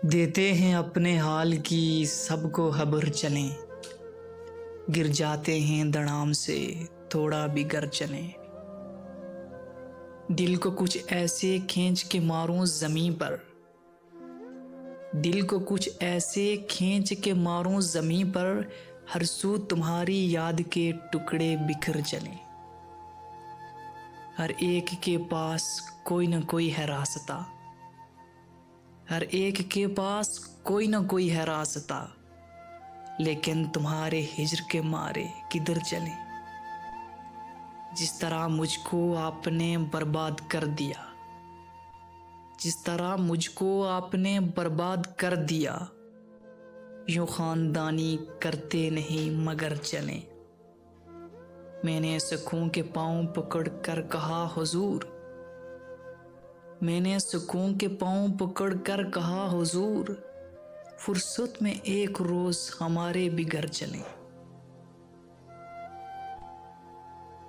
देते हैं अपने हाल की सबको खबर चलें। गिर जाते हैं धड़ाम से थोड़ा भी गर चलें। दिल को कुछ ऐसे खींच के मारूं जमीन पर। दिल को कुछ ऐसे खींच के मारूं जमीन पर। हर सू तुम्हारी याद के टुकड़े बिखर चलें। हर एक के पास कोई न कोई है रास्ता। हर एक के पास कोई न कोई है रास्ता। लेकिन तुम्हारे हिज्र के मारे किधर चलें। जिस तरह मुझको आपने बर्बाद कर दिया। जिस तरह मुझको आपने बर्बाद कर दिया। यूं खानदानी करते नहीं मगर चलें। मैंने सुकून के पांव पकड़ कर कहा हुजूर। मैंने सुकून के पांव पकड़ कर कहा हुजूर। फुर्सत में एक रोज हमारे भी घर चलें।